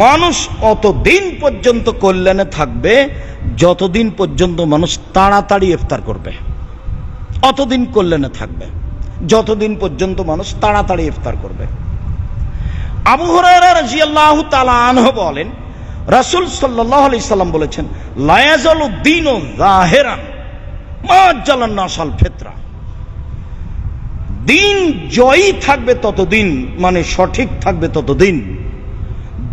মানুষ অতদিন পর্যন্ত কল্যাণে থাকবে যতদিন পর্যন্ত মানুষ তাড়াতাড়ি ইফতার করবে। অতদিন কল্যাণে থাকবে যতদিন পর্যন্ত মানুষ তাড়াতাড়ি ইফতার করবে। আবু হুরায়রা রাদিয়াল্লাহু তাআলা আনহু বলেন, রাসূল সাল্লাল্লাহু আলাইহি সাল্লাম বলেছেন, লা ইয়াজালু দীনু যাহিরান মা জালান নাসাল ফিতরা। দিন জয়ী থাকবে ততদিন, মানে সঠিক থাকবে ততদিন,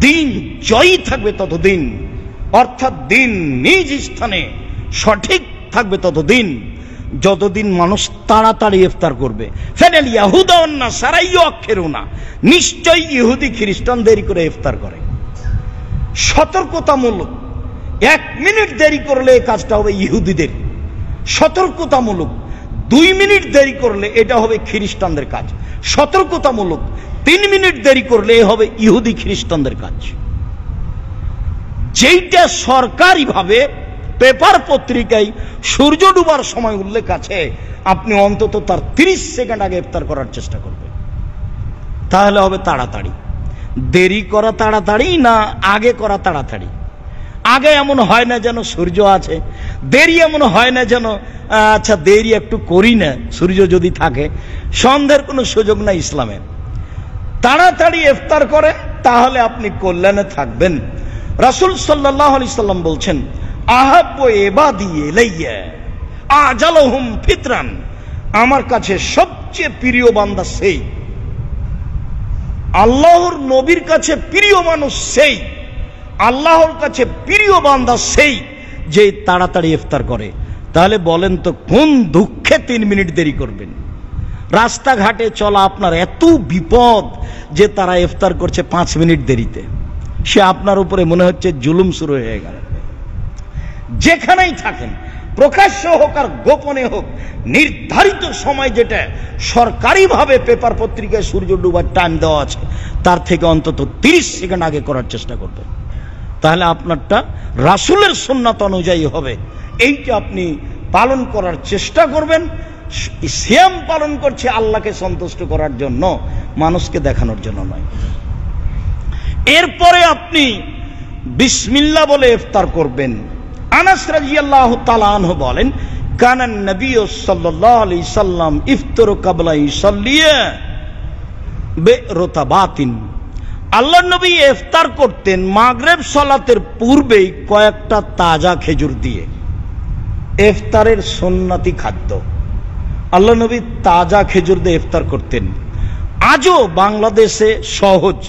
দিন জয়ী থাকবে ততদিন, অর্থাৎ দিন নিজ স্থানে সঠিক থাকবে ততদিন যতদিন মানুষ তাড়াতাড়ি ইফতার করবে। ফানাল ইয়াহুদা ওয়ান নাসারা ইউআখিরুনা, নিশ্চয়ই ইহুদি খ্রিস্টান দেরি করে ইফতার করে। সতর্কতামূলক, 1 মিনিট দেরি করলে এই কাজটা হবে ইহুদিদের। সতর্কতামূলক 2 মিনিট দেরি করলে এটা হবে খ্রিস্টানদের কাজ। সতর্কতামূলক 3 মিনিট দেরি করলে হবে ইহুদি খ্রিস্টানদের কাজ। যেইটা সরকারিভাবে পেপার পত্রিকায় সূর্য ডুবার সময় উল্লেখ আছে, আপনি অন্তত তার 30 সেকেন্ড আগে ইফতার করার চেষ্টা করবেন, তাহলে হবে তাড়াতাড়ি। দেরি করা তাড়াতাড়ি না আগে করা তাড়াতাড়ি? আগে এমন হয় না যেন সূর্য আছে, দেরি এমন হয় না যেন আচ্ছা দেরি একটু করি না, সূর্য যদি থাকে। সন্দেহের কোনো সুযোগ নাই ইসলামে। তাড়াতাড়ি ইফতার করেন তাহলে আপনি কল্যাণে থাকবেন। রাসূল সাল্লাল্লাহু আলাইহি সাল্লাম বলছেন, আহাব্বু ইবাদি ইলাইয়া আজালুহুম ফিতরান, আমার কাছে সবচেয়ে প্রিয় বান্দা সেই, আল্লাহর নবীর কাছে প্রিয় মানুষ সেই, আল্লাহর কাছে প্রিয় বান্দা সেই যে তাড়াতাড়ি ইফতার করে। তাহলে বলেন তো কোন দুঃখে 3 মিনিট দেরি করবেন? রাস্তাঘাটে চলা আপনার এত বিপদ যে তারা ইফতার করছে 5 মিনিট দেরিতে, সে আপনার উপরে মনে হচ্ছে জুলুম শুরু হয়ে গেল। যেখানেই থাকেন, প্রকাশ্য হোক আর গোপনে হোক, নির্ধারিত সময় যেটা সরকারিভাবে পেপার পত্রিকায় সূর্য ডুবার টাইম দেওয়া আছে তার থেকে অন্তত 30 সেকেন্ড আগে করার চেষ্টা করবেন। তাহলে আপনারটা রাসূলের সুন্নাত অনুযায়ী হবে। এইটা আপনি পালন করার চেষ্টা করবেন। সিয়াম পালন করছে আল্লাহকে সন্তুষ্ট করার জন্য, মানুষকে দেখানোর জন্য নয়। এরপরে আপনি বিসমিল্লাহ বলে ইফতার করবেন। আনাস রাদিয়াল্লাহু তাআলা আনহু বলেন, কানান নবী সাল্লাল্লাহু আলাইহি সাল্লাম ইফতারু ক্বাবলা ইসাল্লিয়া বিরতাবাতিন, আল্লাহর নবী ইফতার করতেন মাগরিব সালাতের পূর্বেই কয়েকটা তাজা খেজুর দিয়ে। ইফতারের সুন্নতি খাদ্য, আল্লাহ নবী তাজা খেজুর দিয়ে ইফতার করতেন। আজও বাংলাদেশে সহজ,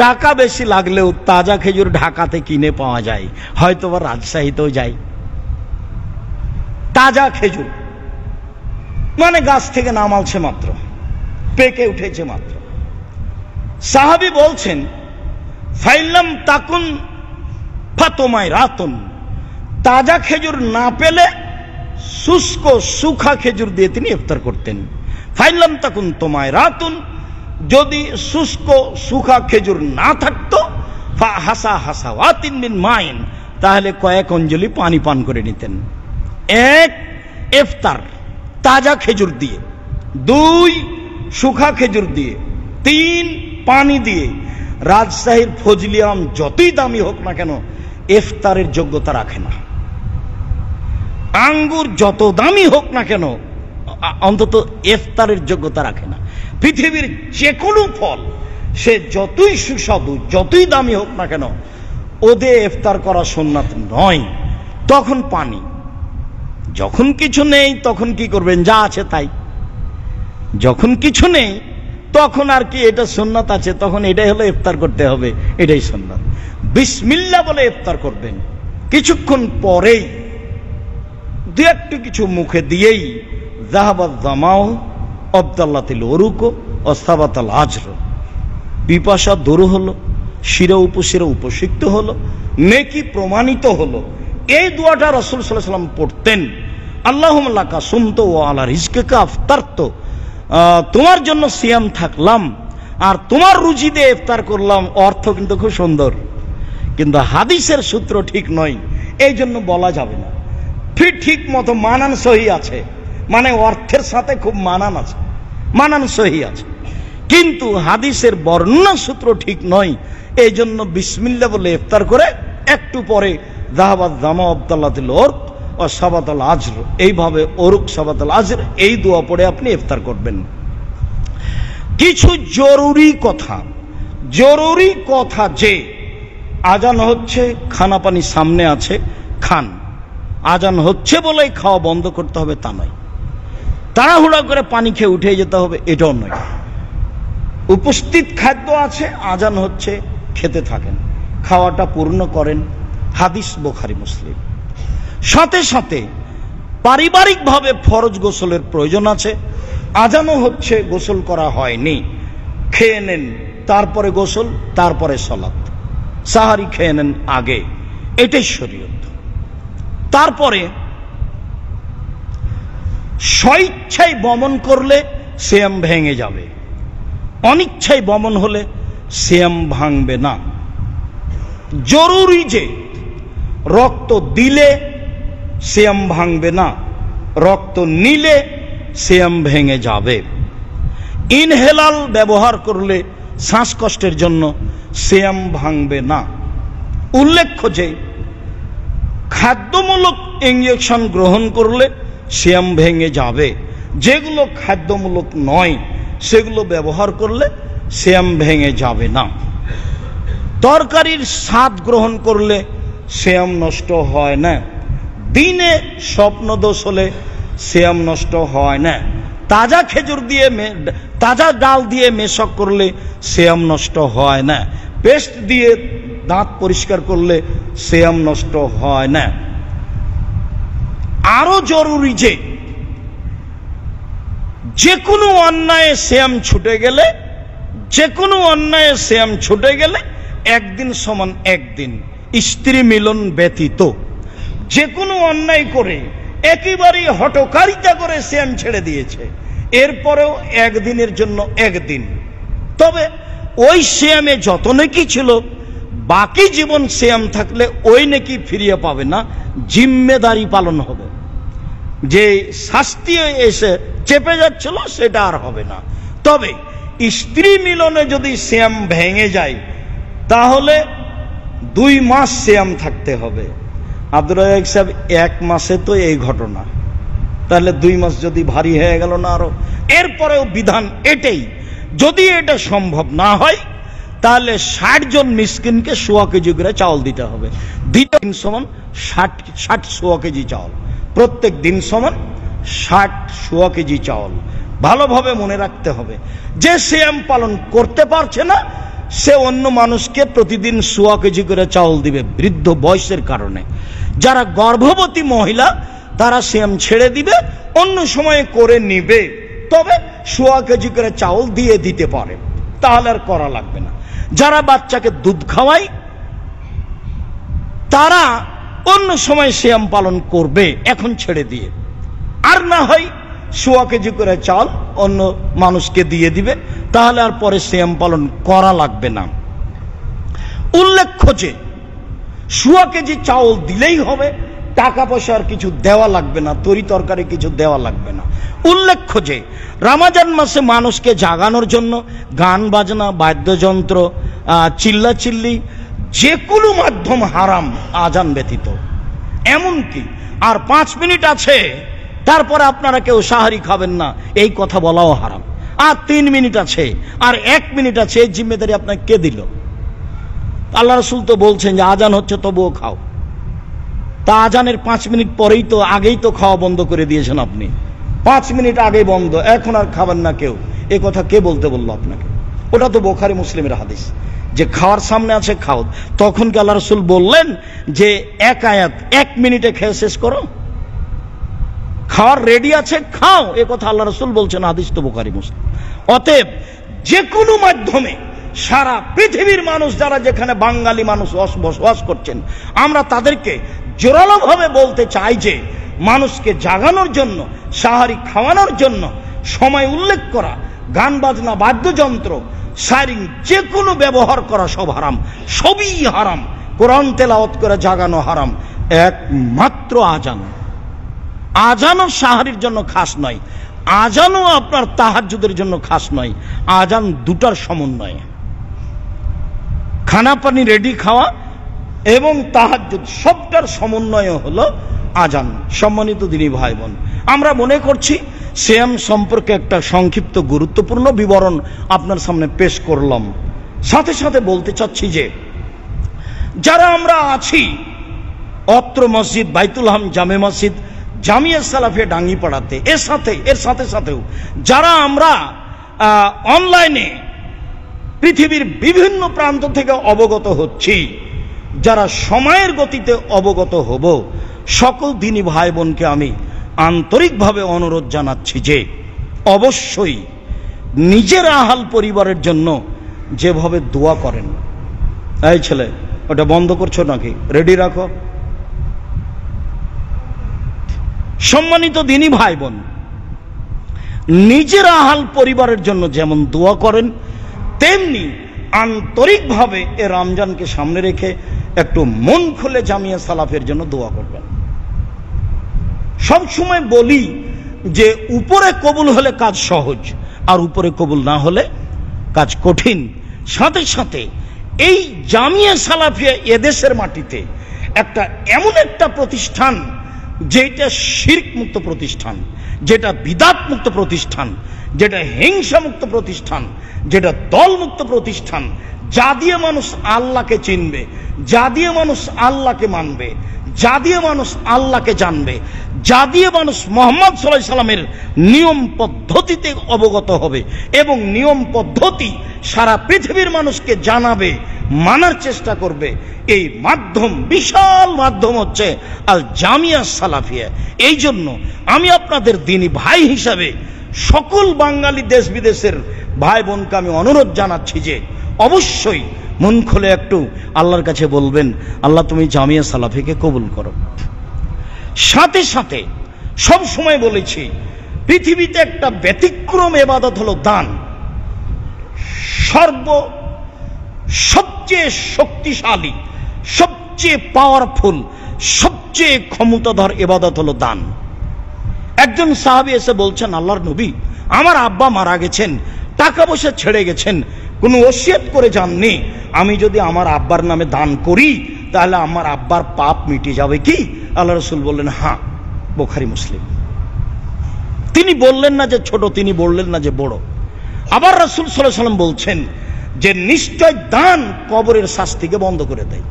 টাকা বেশি লাগলেও তাজা খেজুর ঢাকাতে কিনে পাওয়া যায়, হয়তো বা রাজশাহীতেও যায়। তাজা খেজুর মানে গাছ থেকে নামালছে মাত্র, পেকে উঠেছে মাত্র। সাহাবী বলছেন, ফাইলাম তাকুন ফাতমাই রাতুন, তাজা খেজুর না পেলে শুষ্ক সুখা খেজুর দিয়ে তিনি ইফতার করতেন। ফাইলাম তাকুন তোমায় রাতুন, যদি শুষ্ক সুখা খেজুর না থাকতো, হাসা হাসা ওয়াতিন মিন মাইন, তাহলে কয়েক অঞ্জলি পানি পান করে নিতেন। 1 ইফতার তাজা খেজুর দিয়ে, 2 সুখা খেজুর দিয়ে, 3 পানি দিয়ে। রাজশাহীর ফজলি আম যতই দামি হোক না কেন ইফতারের যোগ্যতা রাখে না। আঙ্গুর যত দামি হোক না কেন অন্তত ইফতারের যোগ্যতা রাখে না। পৃথিবীর যে কোনো ফল সে যতই সুস্বাদু যতই দামি হোক না কেন ওদের ইফতার করা সুন্নাত নয়। তখন পানি, যখন কিছু নেই তখন কি করবেন? যা আছে তাই। যখন কিছু নেই তখন আর কি এটা সুন্নাত আছে, তখন এটাই হলো ইফতার করতে হবে, এটাই সুন্নাত। বিসমিল্লাহ বলে ইফতার করবেন। কিছুক্ষণ পরেই 2-1 কিছু মুখে দিয়েই যাহাবাত জামাও আবদাল্লাতিল উরুক ওয়াস্তাবাতাল আজর, পিপাসা দূর হলো, শিরা উপশিরা উপসিক্ত হলো, নেকি প্রমাণিত হলো। এই দোয়াটা রাসূল সাল্লাল্লাহু আলাইহি ওয়াসাল্লাম পড়তেন, আল্লাহুম্মা লাকা সুমতু ওয়া আলা রিজকিকা আফতারতু, তোমার জন্য সিয়াম থাকলাম আর তোমার রুজি দিয়ে ইফতার করলাম। অর্থ কিন্তু খুব সুন্দর, কিন্তু হাদিসের সূত্র ঠিক নয়, এই জন্য বলা যাবে না। ঠিক মতো মানান সহি আছে, মানে অর্থের সাথে খুব মানান আছে, মানান সহি আছে, কিন্তু হাদিসের বর্ণনা সূত্র ঠিক নয়, এই জন্য বিসমিল্লাহ বলে ইফতার করে একটু পরে যাহাবাত জামা আব্দুল্লাহিল ওরক ও সাবাতাল আজর, এইভাবে ওরক সাবাতাল আজর এই দোয়া পড়ে আপনি ইফতার করবেন। কিছু জরুরি কথা যে আজান হচ্ছে, খানা পানি সামনে আছে, খান। আজান হচ্ছে বলেই খাওয়া বন্ধ করতে হবে তা নয়, তাড়াহুড়া করে পানি খেয়ে উঠে যেতে হবে এটাও নয়। উপস্থিত খাদ্য আছে, আজান হচ্ছে, খেতে থাকেন, খাওয়াটা পূর্ণ করেন। হাদিস বুখারী মুসলিম। সাথে সাথে পারিবারিকভাবে ফরজ গোসলের প্রয়োজন আছে, আজানও হচ্ছে, গোসল করা হয়নি, খেয়ে নেন, তারপরে গোসল, তারপরে সালাত। সাহারি খেয়ে নেন আগে, এটাই শরীয়ত। তারপরে স্বইচ্ছায় বমন করলে সিয়াম ভেঙে যাবে, অনিচ্ছায় বমন হলে সিয়াম ভাঙবে না। জরুরি যে রক্ত দিলে সিয়াম ভাঙবে না, রক্ত নিলে সিয়াম ভেঙে যাবে। ইনহেলাল ব্যবহার করলে শ্বাসকষ্টের জন্য সিয়াম ভাঙবে না। উল্লেখ্য যে খাদ্যমূলক ইনজেকশন গ্রহণ করলে সিয়াম ভেঙে যাবে, যেগুলো খাদ্যমূলক নয় সেগুলো ব্যবহার করলে সিয়াম ভেঙে যাবে না। তরকারির স্বাদ গ্রহণ করলে সিয়াম নষ্ট হয় না। দিনে স্বপ্নদোষ হলে সিয়াম নষ্ট হয় না। তাজা খেজুর দিয়ে তাজা ডাল দিয়ে মেশক করলে সিয়াম নষ্ট হয় না। পেস্ট দিয়ে দাঁত পরিষ্কার করলে সিয়াম নষ্ট হয় না। আরো জরুরি যে কোনো অন্যায় সিয়াম ছুটে গেলে একদিন সমান একদিন, স্ত্রী মিলন ব্যতীত। যে কোনো অন্যায় করে একেবারেই হঠকারিতা করে সিয়াম ছেড়ে দিয়েছে, এরপরেও একদিনের জন্য একদিন, তবে ওই সিয়ামে যত নেকি ছিল বাকি জীবন সিয়াম থাকলে ওই নেকি ফিরিয়ে পাবে না, জিম্মেদারি পালন হবে। যে শাস্তি এসে চেপে যাচ্ছিল সেটা আর হবে না। তবে স্ত্রী মিলনে যদি সিয়াম ভেঙে যায় তাহলে 2 মাস সিয়াম থাকতে হবে। আব্দুর রাজ্জাক সাহেব 1 মাসে তো এই ঘটনা, তাহলে 2 মাস যদি ভারী হয়ে গেল না আরো। এরপরেও বিধান এটাই, যদি এটা সম্ভব না হয় তাহলে 60 জন মিসকিনকে 1.25 কেজি করে চাউল দিতে হবে। দিন সমান 60 কেজি চাউল, প্রত্যেক দিন সমান 60 কেজি চাউল। ভালোভাবে মনে রাখতে হবে, যে সিয়াম পালন করতে পারছে না সে অন্য মানুষকে প্রতিদিন 1.25 কেজি করে চাউল দিবে বৃদ্ধ বয়সের কারণে। যারা গর্ভবতী মহিলা তারা সিয়াম ছেড়ে দিবে, অন্য সময়ে করে নিবে, তবে 1.25 কেজি করে চাউল দিয়ে দিতে পারে, তাহলে আর করা লাগবে না। যারা বাচ্চাকে দুধ খাওয়ায় তারা অন্য সময় সিয়াম পালন করবে এখন ছেড়ে দিয়ে, আর না হয় 1.25 কেজি করে চাল অন্য মানুষকে দিয়ে দিবে, তাহলে আর পরে সিয়াম পালন করা লাগবে না। উল্লেখ্য যে 1.25 কেজি চাউল দিলেই হবে, টাকা পয়সা আর কিছু দেওয়া লাগবে না, তরি তরকারি কিছু দেওয়া লাগবে না। উল্লেখ্য যে রমজান মাসে মানুষকে জাগানোর জন্য গান বাজনা, বাদ্যযন্ত্র, চিল্লাচিল্লি যে কোনো মাধ্যম হারাম আজান ব্যতীত। এমনকি আর 5 মিনিট আছে তারপরে আপনারা কেউ সাহারি খাবেন না, এই কথা বলাও হারাম। আর 3 মিনিট আছে, আর 1 মিনিট আছে, এই জিম্মেদারি আপনাকে কে দিল? আল্লাহ রাসূল তো বলছেন যে আজান হচ্ছে তবুও খাও। তা আজানের 5 মিনিট পরেই তো, আগেই তো খাওয়া বন্ধ করে দিয়েছেন আপনি। 5 মিনিট আগে বন্ধ, এখন আর খাবেন না কেউ, এ কথা কে বলতে বললো আপনাকে? ওটা তো বুখারী মুসলিমের হাদিস যে খাওয়ার সামনে আছে খাও। তখন কি আল্লাহ রাসূল বললেন যে 1 আয়াত 1 মিনিটে খেয়ে শেষ করো? খাওয়ার রেডি আছে খাও, এ কথা আল্লাহ রাসূল বলছেন, হাদিস তো বুখারী মুসলিম। অতএব যে কোনো মাধ্যমে সারা পৃথিবীর মানুষ যারা যেখানে বাঙালি মানুষ বসবাস করছেন, আমরা তাদেরকে জোরালোভাবে বলতে চাই যে মানুষকে জাগানোর জন্য, সাহারি খাওয়ানোর জন্য সময় উল্লেখ করা, গান বাজনা, বাদ্যযন্ত্র, সাইরিং যে কোনো ব্যবহার করা সব হারাম, সবই হারাম। কোরআন তেলাওয়াত করে জাগানো হারাম, একমাত্র আজান। আজানও সাহারির জন্য খাস নয়, আজানও আপনার তাহাজ্জুদের জন্য খাস নয়, আজান দুটার সমন্বয়। খানা পানি রেডি খাওয়া এবং তাহাজ্জুদ সবটার সমন্বয় হলো আজান। সম্মানিত দিনী ভাই বোন, আমরা মনে করছি সিয়াম সম্পর্কে একটা সংক্ষিপ্ত গুরুত্বপূর্ণ বিবরণ আপনার সামনে পেশ করলাম। সাথে সাথে বলতে চাচ্ছি যে যারা আমরা আছি অত্র মসজিদ, বাইতুল হাম জামে মসজিদ, জামিয়া সালাফিয়া ডাঙ্গিপাড়াতে, এর সাথে সাথেও যারা আমরা অনলাইনে পৃথিবীর বিভিন্ন প্রান্ত থেকে অবগত হচ্ছি, যারা সময়ের গতিতে অবগত হব, সকল দিনী ভাই বোনকে আমি আন্তরিকভাবে অনুরোধ জানাচ্ছি যে অবশ্যই নিজের আহাল পরিবারের জন্য যেভাবে দোয়া করেন। এই ছেলে, ওটা বন্ধ করছো নাকি? রেডি রাখো। সম্মানিত দিনী ভাই বোন, নিজের আহাল পরিবারের জন্য যেমন দোয়া করেন, তেমনি আন্তরিকভাবে এ রমজানকে সামনে রেখে একটু মন খুলে জামিয়া সালাফের জন্য দোয়া করবেন। সব সময় বলি যে উপরে কবুল হলে কাজ সহজ, আর উপরে কবুল না হলে কাজ কঠিন। সাথে সাথে এই জামিয়া সালাফিয়া এদেশের মাটিতে একটা এমন একটা প্রতিষ্ঠান, যেটা শিরক মুক্ত প্রতিষ্ঠান, যেটা বিদাত মুক্ত প্রতিষ্ঠান, যেটা হিংসা মুক্ত প্রতিষ্ঠান, যেটা দল মুক্ত প্রতিষ্ঠান, যা দিয়ে মানুষ আল্লাহকে চিনবে, যা দিয়ে মানুষ আল্লাহকে মানবে, যা দিয়ে মানুষ আল্লাহকে জানবে, যা দিয়ে মানুষ মুহাম্মদ সাল্লাল্লাহু আলাইহি সাল্লামের নিয়ম পদ্ধতিতে অবগত হবে এবং নিয়ম পদ্ধতি সারা পৃথিবীর মানুষকে জানাবে, মানার চেষ্টা করবে। এই মাধ্যম, বিশাল মাধ্যম হচ্ছে আল জামিয়া সালাফিয়া। এই জন্য আমি আপনাদের দিনী ভাই হিসাবে সকল বাঙালি দেশ বিদেশের ভাই বোনকে আমি অনুরোধ জানাচ্ছি যে অবশ্যই মন খুলে একটু আল্লাহর কাছে বলবেন, আল্লাহ তুমি জামিয়া সালাফিকে কবুল করো। সাথে সাথে সব সময় বলেছি, পৃথিবীতে একটা ব্যতিক্রম ইবাদত হলো দান। সবচেয়ে শক্তিশালী, সবচেয়ে পাওয়ারফুল, সবচেয়ে ক্ষমতাধর ইবাদত হলো দান। একজন সাহাবী এসে বলছেন, আল্লাহর নবী, আমার আব্বা মারা গেছেন, টাকা পয়সা ছেড়ে গেছেন, কোনো ওসিয়ত করে যাননি, আমি যদি আমার আব্বার নামে দান করি তাহলে আমার আব্বার পাপ মিটে যাবে কি? আল্লাহ রাসূল বললেন, হ্যাঁ। বুখারী মুসলিম। তিনি বললেন না যে ছোট, তিনি বললেন না যে বড়। আবার রাসূল সাল্লাল্লাহু আলাইহি ওয়াসাল্লাম বলছেন যে নিশ্চয় দান কবরের শাস্তিকে বন্ধ করে দেয়।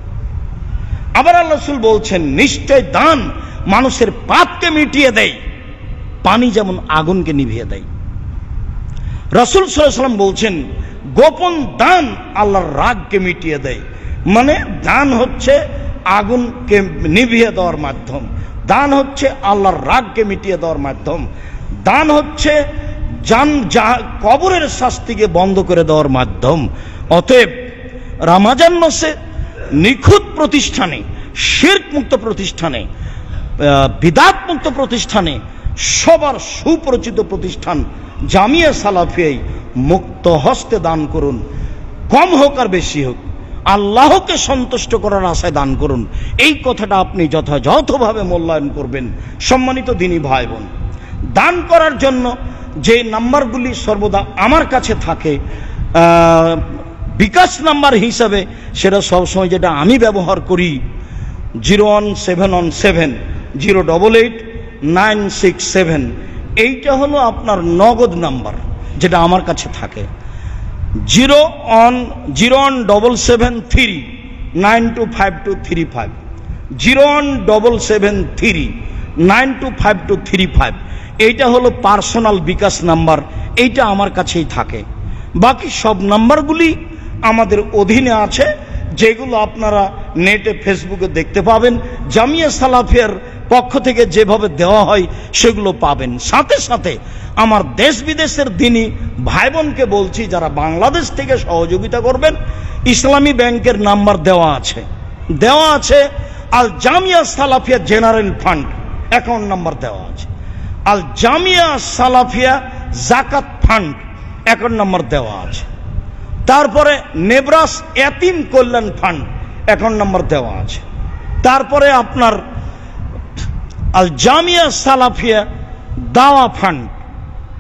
আবার আল্লাহ রাসূল বলছেন নিশ্চয় দান মানুষের পাপকে মিটিয়ে দেয়, পানি যেমন আগুনকে নিভিয়ে দেয়। রাসূল সাল্লাল্লাহু আলাইহি ওয়াসাল্লাম বলছেন গোপন দান আল্লাহর রাগকে মিটিয়ে দেয়। মানে দান হচ্ছে আগুনকে নিভিয়ে দেওয়ার মাধ্যম, দান হচ্ছে আল্লাহর রাগকে মিটিয়ে দেওয়ার মাধ্যম, দান হচ্ছে কবরের শাস্তিকে বন্ধ করে দেওয়ার মাধ্যম। অতএব রমজান মাসে নিখুঁত প্রতিষ্ঠানে, শিরক মুক্ত প্রতিষ্ঠানে, বিদআত মুক্ত প্রতিষ্ঠানে, সবার সুপরিচিত প্রতিষ্ঠান জামিয়া সালাফিয়ায় মুক্ত হস্তে দান করুন। কম হোক আর বেশি হোক, আল্লাহকে সন্তুষ্ট করার আশায় দান করুন। এই কথাটা আপনি যথাযথভাবে মূল্যায়ন করবেন। সম্মানিত দিনী ভাই বোন, দান করার জন্য যে নাম্বারগুলি সর্বদা আমার কাছে থাকে বিকাশ নাম্বার হিসাবে, সেটা সবসময় যেটা আমি ব্যবহার করি 01717088967, এইটা হলো আপনার নগদ নাম্বার, যেটা আমার কাছে থাকে। 01773925235, 01773925235, এইটা হলো পার্সোনাল বিকাশ নাম্বার, এইটা আমার কাছেই থাকে। বাকি সব নাম্বারগুলি আমাদের অধীনে আছে, যেগুলো আপনারা নেটে ফেসবুকে দেখতে পাবেন। জামিয়া সালাফিয়ার পক্ষ থেকে যেভাবে দেওয়া হয় সেগুলো পাবেন। সাথে সাথে আমার দেশ বিদেশের দিনী ভাই বোনকে বলছি, যারা বাংলাদেশ থেকে সহযোগিতা করবেন, ইসলামী ব্যাংকের নাম্বার দেওয়া আছে। Al Jamia Salafia general fund account number দেওয়া আছে। আল জামিয়া সালাফিয়া জাকাত ফান্ড অ্যাকাউন্ট নাম্বার দেওয়া আছে। তারপরে নেব্রাস এতিম কল্যাণ ফান্ড অ্যাকাউন্ট নাম্বার দেওয়া আছে। তারপরে আপনার আল জামিয়া সালাফিয়া দাওয়া ফান্ড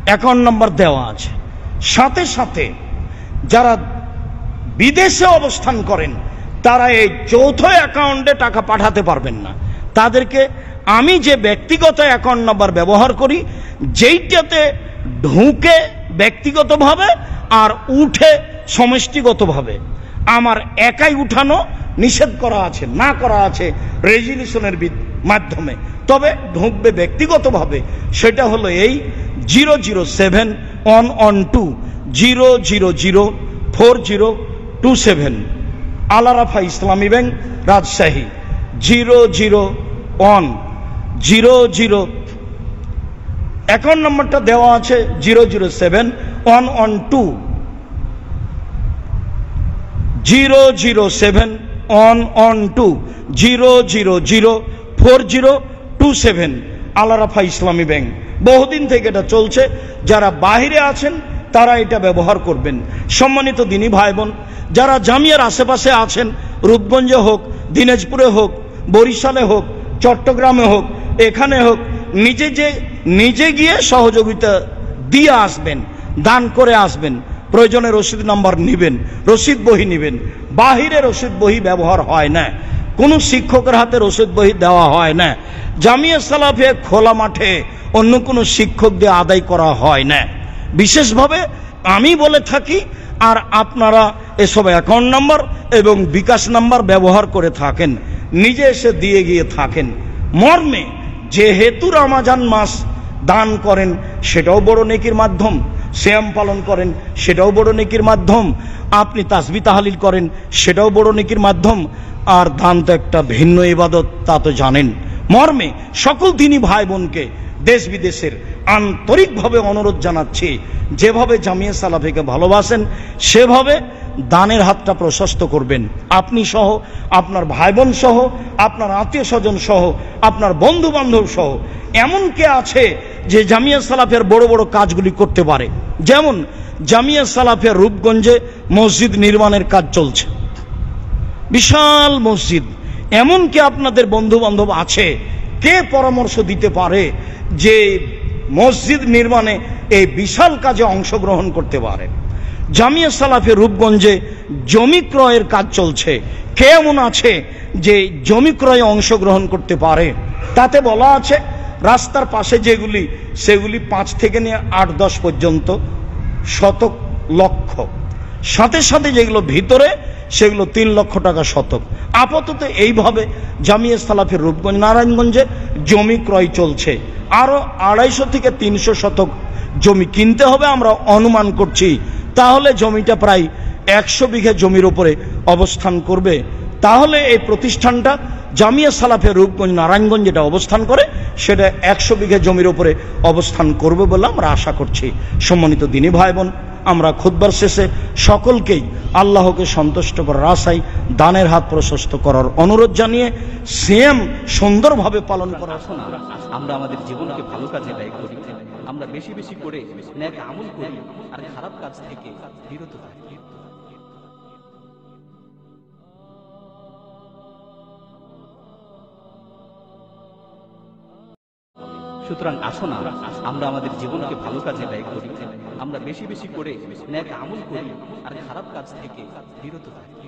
অ্যাকাউন্ট নাম্বার দেওয়া আছে। সাথে সাথে যারা বিদেশে অবস্থান করেন তারা এই যৌথ অ্যাকাউন্টে টাকা পাঠাতে পারবেন না। তাদেরকে আমি যে ব্যক্তিগত অ্যাকাউন্ট নাম্বার ব্যবহার করি, যেইটাতে ঢুকে ব্যক্তিগতভাবে আর উঠে সমষ্টিগতভাবে, আমার একাই উঠানো নিষেধ করা আছে, না করা আছে রেজুলেশনের মাধ্যমে, তবে ঢুকবে ব্যক্তিগতভাবে। সেটা হলো এই 0071200040027 আল-আরাফা ইসলামী ব্যাংক, রাজশাহী 00100। অ্যাকাউন্ট নাম্বারটা দেওয়া আছে 00711200740004027 আল-আরাফা ইসলামী ব্যাংক। বহুদিন থেকে এটা চলছে। যারা বাহিরে আছেন তারা এটা ব্যবহার করবেন। সম্মানিত দিনী ভাই বোন, যারা জামিয়ার আশেপাশে আছেন, রূপগঞ্জে হোক, দিনাজপুরে হোক, বরিশালে হোক, চট্টগ্রামে হোক, এখানে হোক, নিজে গিয়ে সহযোগিতা দিয়ে আসবেন, দান করে আসবেন। প্রয়োজনে রসিদ নাম্বার নিবেন, রসিদ বহি নিবেন। বাহিরে রসিদ বহি ব্যবহার হয় না, কোনো শিক্ষকের হাতে রসিদ বহি দেওয়া হয় না। জামিয়া সালাফিয়া খোলা মাঠে অন্য কোনো শিক্ষক দিয়ে আদায় করা হয় না। বিশেষভাবে আমি বলে থাকি, আর আপনারা এসব অ্যাকাউন্ট নাম্বার এবং বিকাশ নাম্বার ব্যবহার করে থাকেন, নিজে এসে দিয়ে গিয়ে থাকেন। মর্মে যেহেতু রমজান মাস, দান করেন সেটাও বড় নেকির মাধ্যম, সিয়াম পালন করেন সেটাও বড় নেকির মাধ্যম, আপনি তাসবিহ তাহলিল করেন সেটাও বড় নেকির মাধ্যম। আর দান তো একটা ভিন্ন ইবাদত, তা তো জানেন। মর্মে সকল দিনী ভাই বোনকে দেশ বিদেশের আন্তরিকভাবে অনুরোধ জানাচ্ছি, যেভাবে জামিয়া সালাফিকে ভালোবাসেন সেভাবে দানের হাতটা প্রশস্ত করবেন। আপনি সহ, আপনার ভাই বোন সহ, আপনার আত্মীয় স্বজন সহ, আপনার বন্ধু বান্ধব সহ। এমন কে আছে যে জামিয়া সালাফিয়ার বড় বড় কাজগুলি করতে পারে? যেমন জামিয়া সালাফিয়ার রূপগঞ্জে মসজিদ নির্মাণের কাজ চলছে, বিশাল মসজিদ। এমন কি আপনাদের বন্ধু বান্ধব আছে, কে পরামর্শ দিতে পারে যে মসজিদ নির্মাণে এই বিশাল কাজে অংশগ্রহণ করতে পারে? জামিয়া সালাফিয়া রূপগঞ্জে জমি ক্রয়ের কাজ চলছে, কে এমন আছে যে জমি ক্রয়ে অংশগ্রহণ করতে পারে? তাতে বলা আছে রাস্তার পাশে যেগুলি, সেগুলি 5 থেকে নিয়ে 8-10 পর্যন্ত শতক লক্ষ, সাথে সাথে যেগুলো ভিতরে সেগুলো 3 লক্ষ টাকা শতক। আপাতত এইভাবে জামিয়া সালাফির রূপগঞ্জ নারায়ণগঞ্জে জমি ক্রয় চলছে। আরো 250 থেকে 300 শতক জমি কিনতে হবে আমরা অনুমান করছি। তাহলে জমিটা প্রায় 100 বিঘা জমির উপরে অবস্থান করবে। তাহলে এই প্রতিষ্ঠানটা জামিয়া সালাফিয়া রূপগঞ্জ নারায়ণগঞ্জ যেটা অবস্থান করে সেটা 100 বিঘা জমির উপরে অবস্থান করবে বলে আমরা আশা করছি। সম্মানিত দিনী ভাই বোন, আমরা খুতবার শেষে সকলকেই আল্লাহকে সন্তুষ্ট করার আশায় দানের হাত প্রশস্ত করার অনুরোধ জানিয়ে সিয়াম সুন্দরভাবে পালন করার। আমরা আমাদের জীবনকে ভালো কাজে ব্যয় করি, আমরা বেশি বেশি করে নেক আমল করি আর খারাপ কাজ থেকে বিরত থাকি। সুতরাং আসুন আমরা আমাদের জীবনকে ভালো কাজে ব্যয় করি, আমরা বেশি বেশি করে নেক আমল করি আর খারাপ কাজ থেকে বিরত থাকি।